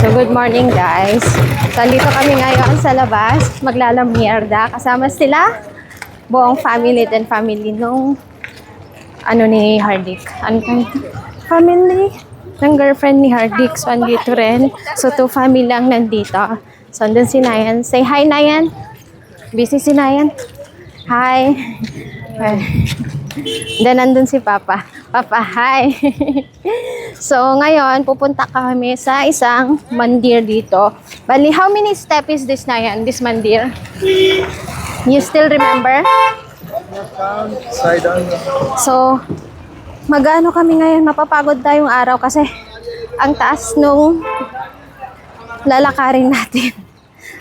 So, good morning guys. So, dito kami ngayon sa labas, maglalamierda. Kasama sila, buong family and family nung ni Hardik. Family ng girlfriend ni Hardik. So, andito rin. So, 2 family lang nandito. So, andun si Nayan. Say hi, Nayan. Busy si Nayan. Hi. Then, nandun si Papa. Papa, hi. So, ngayon, pupunta kami sa isang mandir dito. Bali, how many steps is this, Nayan? This mandir? You still remember? So, mag-ano kami ngayon? Mapapagod tayong araw kasi ang taas nung lalakarin natin.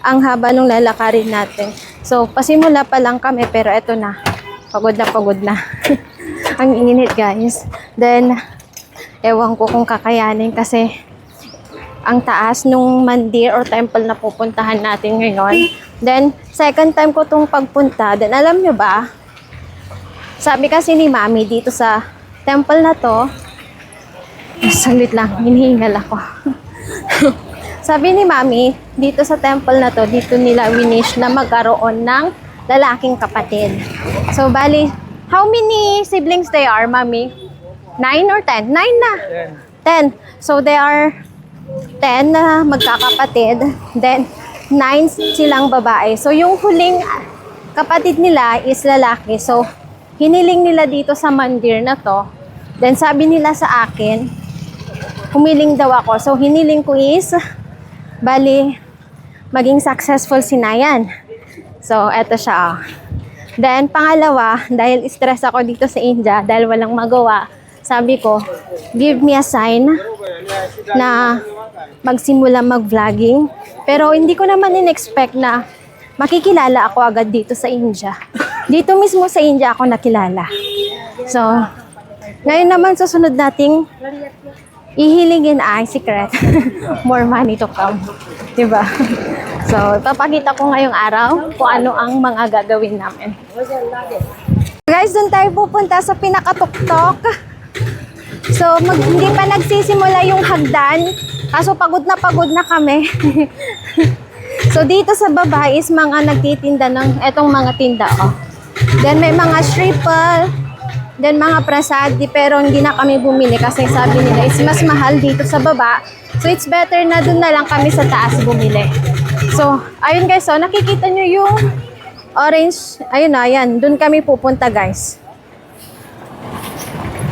Ang haba nung lalakarin natin. So, pasimula pa lang kami pero eto na. Pagod na pagod na. Ang init guys. Then, ewan ko kung kakayanin kasi ang taas nung mandir or temple na pupuntahan natin ngayon. Then, second time ko tong pagpunta. Then, alam nyo ba, sabi kasi ni Mami dito sa temple na to, saglit lang, hinihingal ako. Sabi ni Mami, dito sa temple na to, dito nila winish na magkaroon ng lalaking kapatid. So, bali, how many siblings they are, Mami? 9 or 10? 9 na. 10. So, they are 10 na magkakapatid. Then, 9 silang babae. So, yung huling kapatid nila is lalaki. So, hiniling nila dito sa mandir na to. Then, sabi nila sa akin, humiling daw ako. So, hiniling ko is, bali, maging successful si Nayan. So, eto siya. Then, pangalawa, dahil stress ako dito sa India, dahil walang magawa, sabi ko, give me a sign na magsimula mag-vlogging. Pero hindi ko naman in-expect na makikilala ako agad dito sa India. Dito mismo sa India ako nakilala. So, ngayon naman susunod nating ihilingin ay secret. More money to come. Diba? So, papakita ko ngayong araw kung ano ang mga gagawin namin. Guys, doon tayo pupunta sa pinakatuktok. So, hindi pa nagsisimula yung hagdan. Kaso pagod na kami. So, dito sa baba is mga nagtitinda ng etong mga tinda. Oh. Then, may mga stripal. Then, mga prasadi. Pero hindi na kami bumili kasi sabi nila is mas mahal dito sa baba. So, it's better na dun na lang kami sa taas bumili. So, ayun guys, so nakikita nyo yung orange, ayun na, yan, dun kami pupunta guys.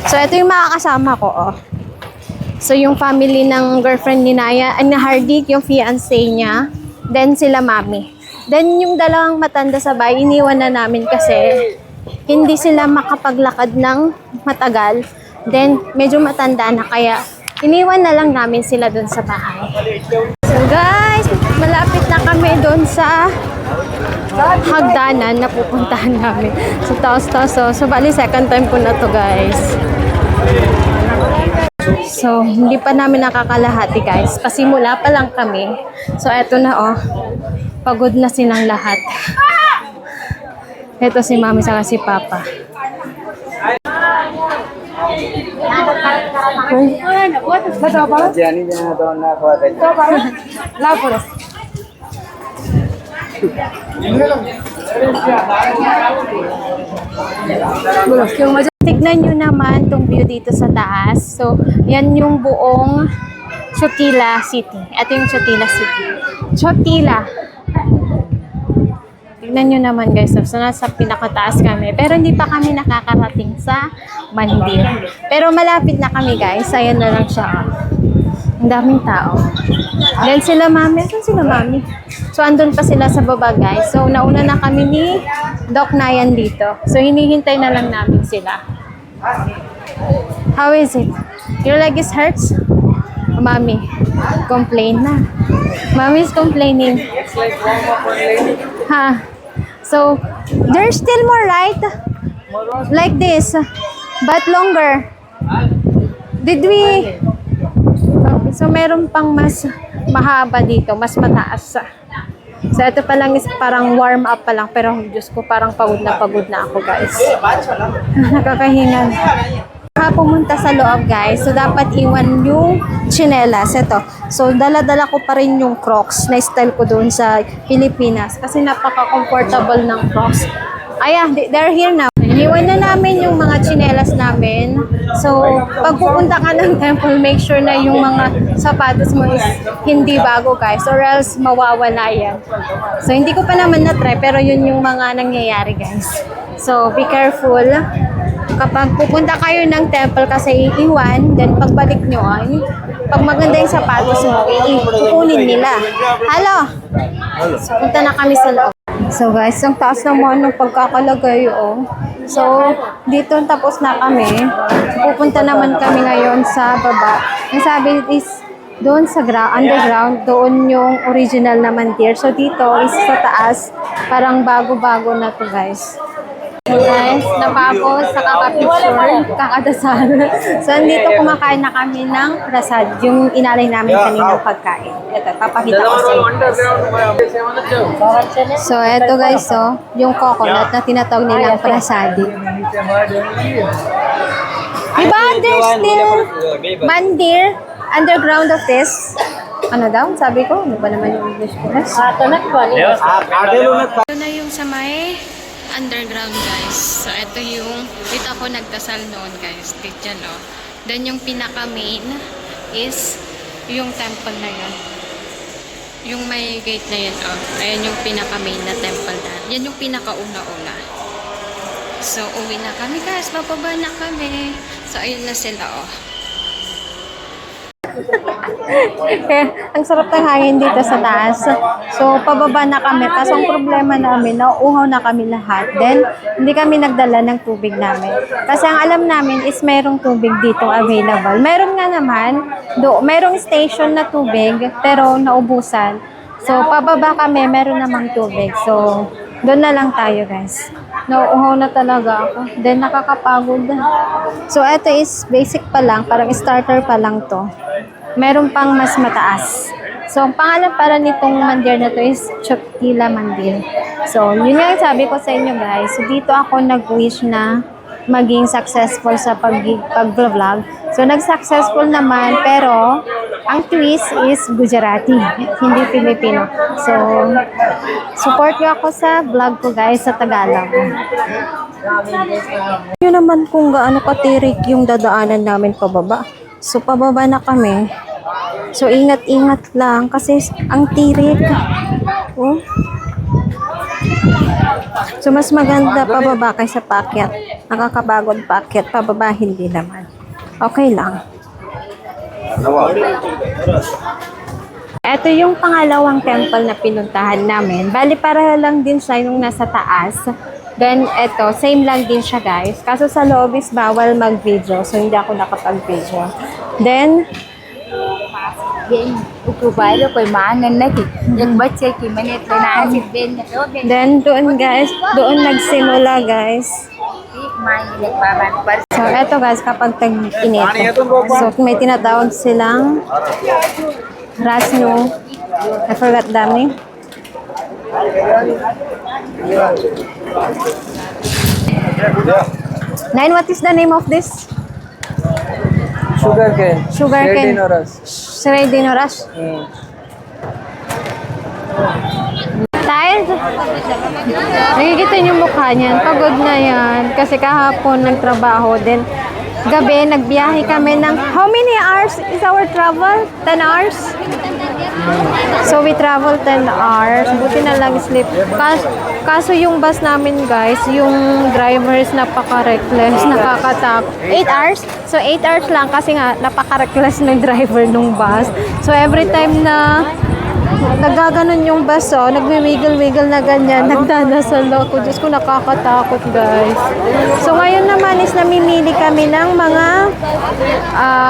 So, ito yung mga kasama ko, oh. So, yung family ng girlfriend ni Naya, ni Hardik, yung fiancé niya, then sila Mami. Then, yung dalawang matanda sa bahay, iniwan na namin kasi hindi sila makapaglakad ng matagal. Then, medyo matanda na, kaya iniwan na lang namin sila dun sa bahay. So guys, malapit na kami dun sa hagdanan na pupuntahan namin. So taos-taos. So bali second time ko na to guys. So hindi pa namin nakakalahati guys. Pasimula pa lang kami. So eto na oh. Pagod na silang lahat. Ito si Mami saka si Papa. Tignan nyo naman itong view dito sa taas. So, yan yung buong Chotila City. Ito yung Chotila City. Chotila. Tignan nyo naman guys. So, nasa pinakataas kami. Pero hindi pa kami nakakarating sa mandir. Pero malapit na kami guys. Ayan na lang siya. Ang daming tao. Then sila Mami. Saan sila Mami? So, andun pa sila sa baba guys. So, nauna na kami ni Doc Nayan dito. So, hinihintay na lang namin sila. How is it? Your leg is hurts? Mami, complain na. Mami is complaining. Ha? So, there's still more, right? Like this. But longer. Did we... So, meron pang mas mahaba dito. Mas mataas. So, ito pa lang is parang warm up pa lang. Pero, Diyos ko, parang pagod na ako, guys. Nakakahingan. ka pumunta sa loob, guys, so dapat iwan yung tsinelas. Ito. So, dala-dala ko pa rin yung Crocs na style ko doon sa Pilipinas kasi napaka-comfortable ng Crocs. Ayan, they're here now. Iniwan na namin yung mga tsinelas namin. So, pag pupunta ka ng temple, make sure na yung mga sapatos mo is hindi bago, guys, or else mawawala yan. So, hindi ko pa naman na-try, pero yun yung mga nangyayari, guys. So, be careful. Kapag pupunta kayo ng temple kasi iiwan, then pagbalik nyo ay, pag maganda yung sapatos mo, iikunin nila. Hello! So, punta na kami sa loob. So guys, ang taas naman ng pagkakalagay, oh. So, dito tapos na kami. Pupunta naman kami ngayon sa baba. Ang sabi is, doon sa underground, doon yung original na mandir. So, dito is sa taas, parang bago-bago na to, guys. So guys, napapos sa kakapicture, kakadasal. So, andito kumakain na kami ng prasad, yung inalay namin kaninang pagkain. Ito, papakita ko sa inyo. So, ito guys, oh, yung coconut na tinatawag nilang prasadi. Diba there's still mandir underground of this? Ano daw? Sabi ko, ano ba naman yung English ko? Ito na yung sa may underground, guys. So, ito yung, dito ako nagdasal noon, guys. Dito, no? Then, yung pinaka-main is yung temple na yun. Yung may gate na yun, oh. Ayan yung pinaka-main na temple na. Yan yung pinaka-una-una. So, uwi na kami, guys. Bababa na kami. So, ayun na sila, oh. Ang sarap ng hangin dito sa taas. So, pababa na kami. Tapos, ang problema namin, nauuhaw na kami lahat. Then, hindi kami nagdala ng tubig namin. Kasi ang alam namin is merong tubig dito available. Meron nga naman, merong station na tubig, pero naubusan. So, pababa kami, meron namang tubig. So, doon na lang tayo, guys. Nauuhaw na talaga ako. Then, nakakapagod. So, ito is basic pa lang. Parang starter pa lang to. Meron pang mas mataas. So, ang pangalan para nitong mandir na to is Choptila Mandir. So, yun nga yung sabi ko sa inyo, guys. So, dito ako nag-wish na maging successful sa pag-vlog. So, nag-successful naman, pero ang twist is Gujarati, hindi Filipino. So, support nyo ako sa vlog ko, guys, sa Tagalog. Yun naman kung gaano katirik yung dadaanan namin pababa. So, pababa na kami. So, ingat-ingat lang kasi ang tirik. Oh. So, mas maganda pababa kaysa paakyat. Nakakapagod paakyat. Pababa, hindi naman. Okay lang. Ito yung pangalawang temple na pinuntahan namin. Bali, para lang din siya yung nasa taas. Then, eto, same lang din siya, guys. Kaso sa loob is bawal mag-video. So, hindi ako nakapag-video. Then, doon, guys, doon nagsimula, guys. So, eto, guys, kapag tag-init. So, may tinatawag silang Rasno. I forgot the name. Nine, what is the name of this? Sugarcane. Sugarcane. Dinoras. Dinoras. Tired? Nakikita niyo mukha niyan. Pagod na yan. Kasi kahapon nagtrabaho. Then, gabi, nagbiyahe kami ng... How many hours is our travel? 10 hours? So, we travel 10 hours. Buti na lang sleep. Kaso yung bus namin, guys, yung drivers napaka-reckless, nakakatakot. 8 hours? So, 8 hours lang kasi nga napaka-reckless ng driver ng bus. So, every time na nagaganon yung bus, oh, nagwi-wiggle-wiggle na ganyan, nagdadasal ako. Diyos ko, nakakatakot, guys. So, ngayon naman is namimili kami ng mga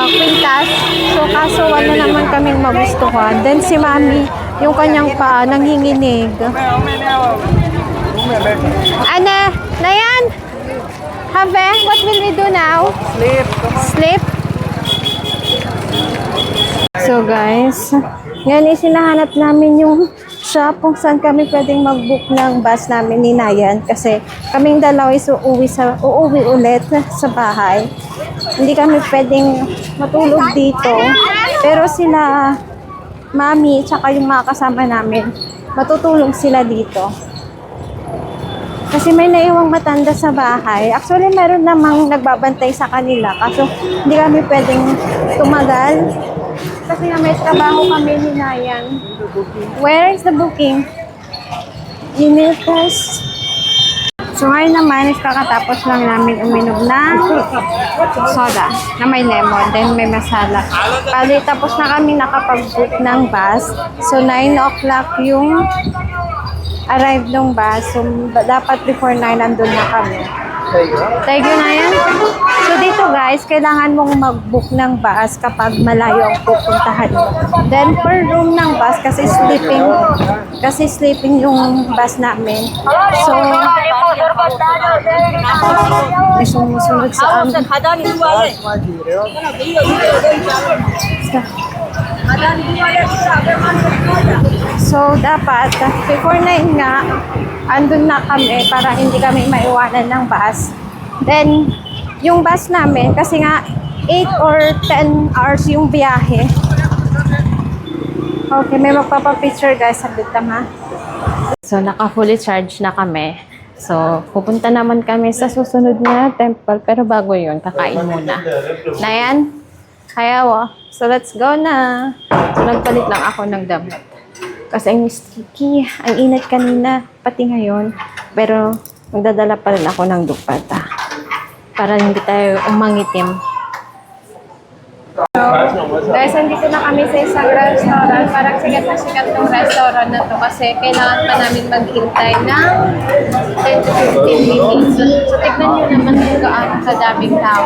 kwintas. So, kaso wala naman kaming magustuhan. Then, si Mami, yung kanyang paa, nanghinginig. Ana, Nayan! Have, what will we do now? Sleep. Sleep? So, guys, ngayon isinahanap namin yung shop kung saan kami pwedeng mag-book ng bus namin ni Nayan kasi kaming dalawa is uuwi ulit sa bahay. hindi kami pwedeng matulog dito. Pero sila, mami, tsaka yung mga kasama namin, matutulog sila dito. Kasi may naiwang matanda sa bahay. Actually, meron namang nagbabantay sa kanila. Kaso, hindi kami pwedeng tumagal. Kasi nga may trabaho kami ni Nayan. Where is the booking? Email press. So ngayon naman, is kakatapos lang namin uminom ng soda na may lemon, then may masala. Bali, tapos na kami nakapag-book ng bus. So 9 o'clock yung arrive ng bus. So dapat before 9 nandun na kami. Thank you na yan. So dito guys, kailangan mong mag-book ng bus kapag malayo ang pupuntahan mo. Then per room ng bus, kasi sleeping yung bus namin. So may sumusunod sa amin. So dapat before 9 nga andun na kami para hindi kami maiwanan ng bus. Then yung bus namin kasi nga 8 or 10 hours yung biyahe. Okay, may magpapapicture guys, saglit lang ha. So naka fully charge na kami. So pupunta naman kami sa susunod na temple, pero bago yun kakain muna. Nayan, hayaw. So let's go na. So nagpalit lang ako ng damit. Kasi ang sticky, ang init kanina, pati ngayon. Pero magdadala pa rin ako ng dupata para hindi tayo umangitim. So, guys, nandito na kami sa isang restaurant. Parang sikat na sikat ng restaurant na to kasi kailangan pa namin maghintay ng 10 to 15 minutes. So, tignan nyo naman kung gaano kadaming tao.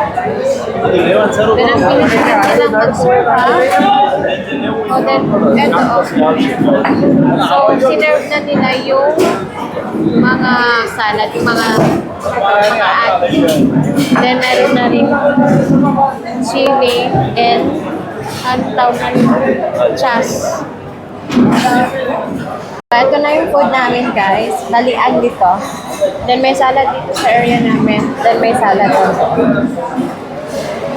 Then, ang pinili nilang mag-serve ha. O, then, eto. So, sinerve na nila yung mga salad, yung mga atin. Then, meron na rin chili and ang tawag chas. Ito na yung food namin guys. Balian dito. Then may salad dito sa area namin. Then may salad dito.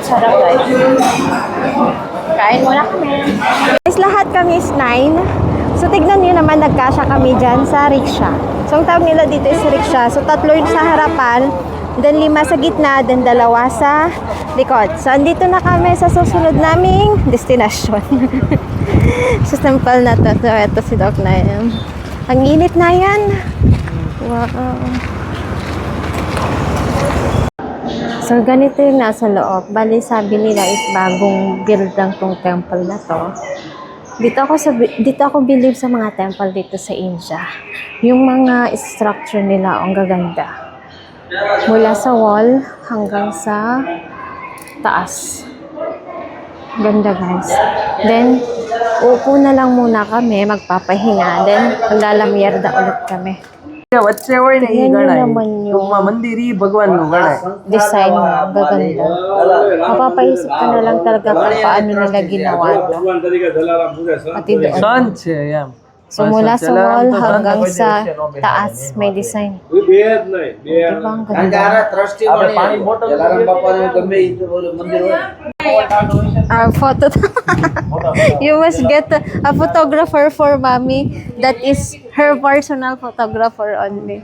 Sarap guys. Kain muna kami. Guys, lahat kami is 9. So tignan nyo naman, nagkasya kami dyan sa rickshaw. So ang tawag nila dito is rickshaw. So 3 yun sa harapan. Then 5 sa gitna, then 2 sa likod. So, andito na kami sa susunod naming destinasyon. Sa temple na to. So, ito si Doc na yan. Ang init na yan. Wow. So, ganito yung nasa loob. Bali, sabi nila is bagong build lang tong temple na to. Dito ako believe sa mga temple dito sa India. Yung mga structure nila, ang gaganda. Mula sa wall hanggang sa taas. Ganda guys. Then, upo na lang muna kami, magpapahinga. Then, maglalamyerda ulit kami. Whatsoever Tingnan nyo naman yung mandiri Bhagwan no gana. design mo. Gaganda. Mapapaisip ka na lang talaga kung paano nila ginawa ito. Pati doon. Sanche yam. So, mula sa wall hanggang sa taas, may design. Diba ang ganda? Photo. You must get a photographer for mommy. That is her personal photographer only.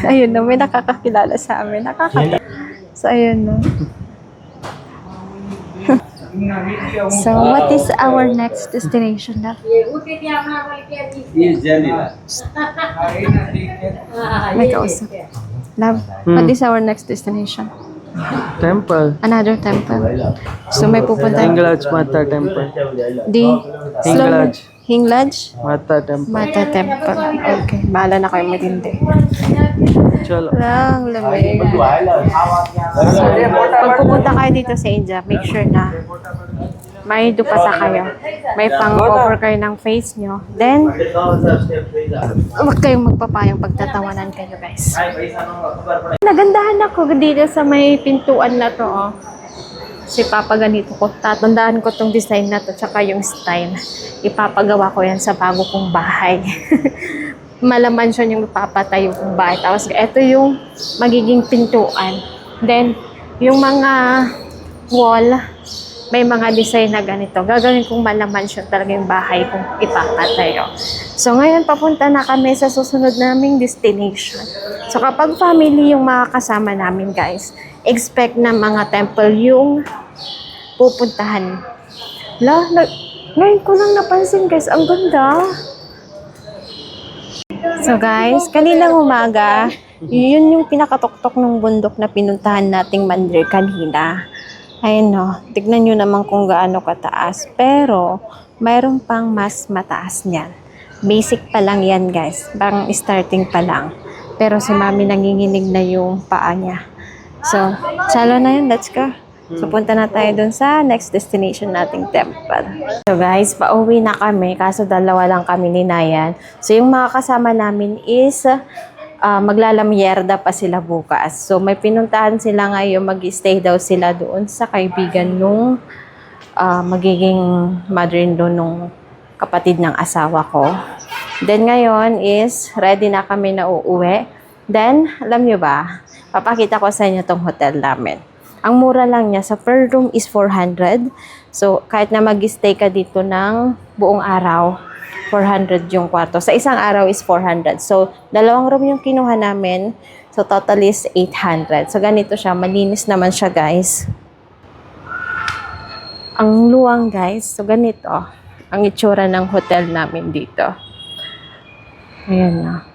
Ayun na, may nakakakilala sa amin. So, ayun na. So, what is our next destination na? May kausap. Love, what is our next destination? Temple. Another temple. So, may pupunta. Hinglaj Mata Temple. Hinglaj. Hinglaj? Mata Temple. Mata Temple. Okay, bahala na kayo matindi. Chalo. Lang, lamig. So, pag pupunta kayo dito sa India, make sure na may dupata kayo. May pang-cover kayo ng face nyo. Then, huwag kayong magpapayang pagtatawanan kayo, guys. Nagandahan ako dito sa may pintuan na to, oh. Kasi papaganito ko. Tatandaan ko tong design na to, tsaka yung style. Ipapagawa ko yan sa bago kong bahay. Malaman siya yung ipapatayo kong bahay. Tapos, ito yung magiging pintuan. Then, yung mga wall, may mga design na ganito. Gagawin kong malaman siya talaga yung bahay kong ipapatayo. So, ngayon, papunta na kami sa susunod naming destination. So, kapag family yung mga kasama namin, guys, expect na mga temple yung pupuntahan. Ngayon ko lang napansin, guys, ang ganda. So, guys, kaninang umaga, yun yung pinakatuktok ng bundok na pinuntahan nating mandir kanina. Ayun no, tignan nyo naman kung gaano kataas. Pero, mayroon pang mas mataas niyan. Basic pa lang yan guys. Bang starting pa lang. Pero si mami nanginginig na yung paa niya. So, salo na yun. Let's go. So, punta na tayo dun sa next destination nating temple. So guys, pauwi na kami. Kaso dalawa lang kami ni Nayan. So, yung mga kasama namin is maglalamyerda pa sila bukas. So, may pinuntahan sila ngayon, mag-stay daw sila doon sa kaibigan nung magiging mother-in-law nung kapatid ng asawa ko. Then, ngayon is ready na kami na uuwi. Then, alam nyo ba, papakita ko sa inyo tong hotel namin. Ang mura lang niya, sa per room is 400. So, kahit na mag-stay ka dito ng buong araw, 400 yung kwarto. Sa isang araw is 400. So, dalawang room yung kinuha namin. So, total is 800. So, ganito siya. Malinis naman siya, guys. Ang luwang, guys. So, ganito. Ang itsura ng hotel namin dito. Ayan na.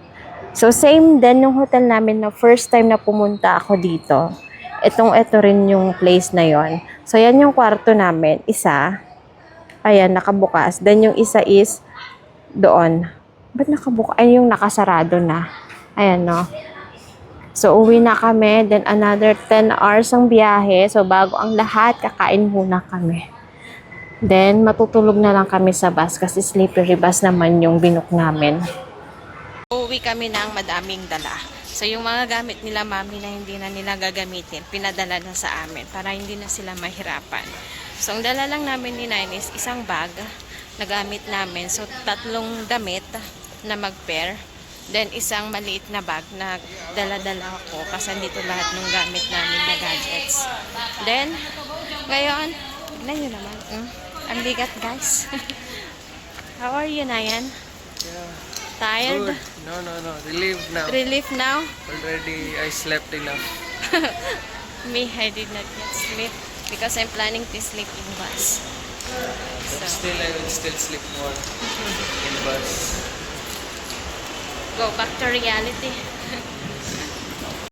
So, same din yung hotel namin na first time na pumunta ako dito. Ito rin yung place na yon. So, yan yung kwarto namin. Isa. Ayan, nakabukas. Then, yung isa is doon. Ba't nakabuka? Ay, yung nakasarado na. Ayan, no? So, uwi na kami. Then, another 10 hours ang biyahe. So, bago ang lahat, kakain muna kami. Then, matutulog na lang kami sa bus kasi slippery bus naman yung binook namin. Uwi kami ng madaming dala. So, yung mga gamit nila, mami, na hindi na nila gagamitin, pinadala na sa amin para hindi na sila mahirapan. So, ang dala lang namin ni Nine is isang bag na gamit namin. So, 3 damit na mag-pair. Then, isang maliit na bag na dala-dala ko kasi dito lahat ng gamit namin na gadgets. Then, ngayon, tignan nyo naman. Ang bigat, guys. How are you, Nayan? Yeah. Tired? Good. No. Relieved now. Relief now? Already, I slept enough. Me, I did not yet sleep because I'm planning to sleep in bus. But still, I will still sleep more in bus. Go back to reality.